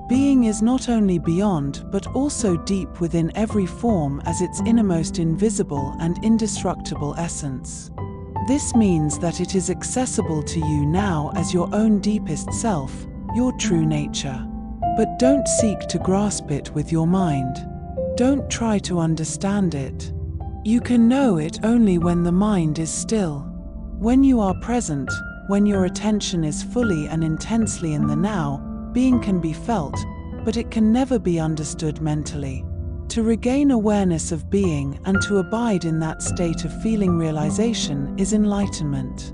Being is not only beyond but also deep within every form as its innermost invisible and indestructible essence. This means that it is accessible to you now as your own deepest self, your true nature. But don't seek to grasp it with your mind. Don't try to understand it. You can know it only when the mind is still. When you are present, when your attention is fully and intensely in the now, being can be felt, but it can never be understood mentally. To regain awareness of being and to abide in that state of feeling realization is enlightenment.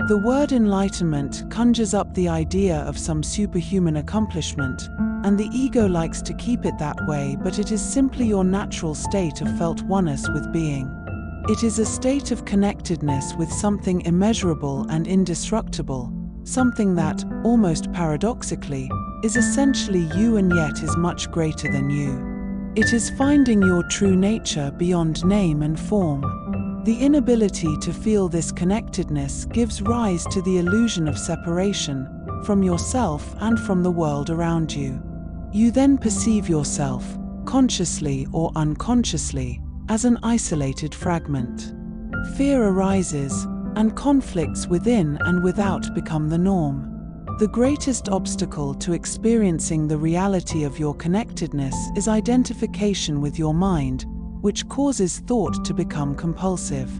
The word enlightenment conjures up the idea of some superhuman accomplishment, and the ego likes to keep it that way, but it is simply your natural state of felt oneness with being. It is a state of connectedness with something immeasurable and indestructible, something that, almost paradoxically, is essentially you and yet is much greater than you. It is finding your true nature beyond name and form. The inability to feel this connectedness gives rise to the illusion of separation from yourself and from the world around you. You then perceive yourself, consciously or unconsciously, as an isolated fragment. Fear arises, and conflicts within and without become the norm. The greatest obstacle to experiencing the reality of your connectedness is identification with your mind, which causes thought to become compulsive.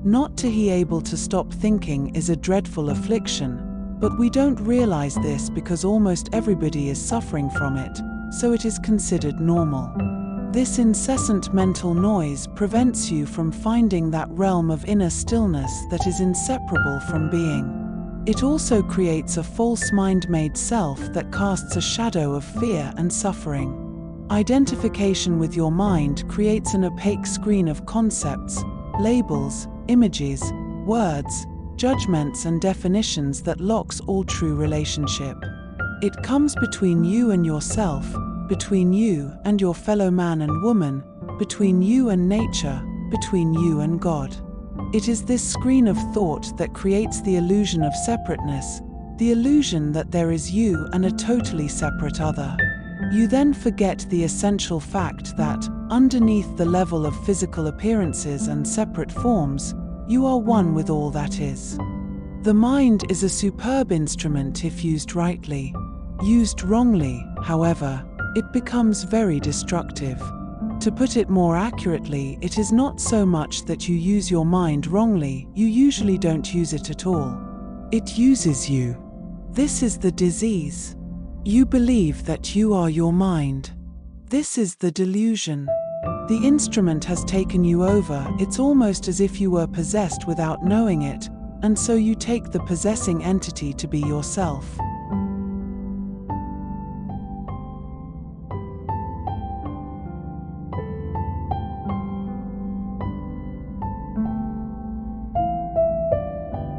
Not to be able to stop thinking is a dreadful affliction, but we don't realize this because almost everybody is suffering from it, so it is considered normal. This incessant mental noise prevents you from finding that realm of inner stillness that is inseparable from being. It also creates a false mind-made self that casts a shadow of fear and suffering. Identification with your mind creates an opaque screen of concepts, labels, images, words, judgments and definitions that locks all true relationship. It comes between you and yourself, between you and your fellow man and woman, between you and nature, between you and God. It is this screen of thought that creates the illusion of separateness, the illusion that there is you and a totally separate other. You then forget the essential fact that, underneath the level of physical appearances and separate forms, you are one with all that is. The mind is a superb instrument if used rightly. Used wrongly, however, it becomes very destructive. To put it more accurately, it is not so much that you use your mind wrongly, you usually don't use it at all. It uses you. This is the disease. You believe that you are your mind. This is the delusion. The instrument has taken you over, it's almost as if you were possessed without knowing it, and so you take the possessing entity to be yourself.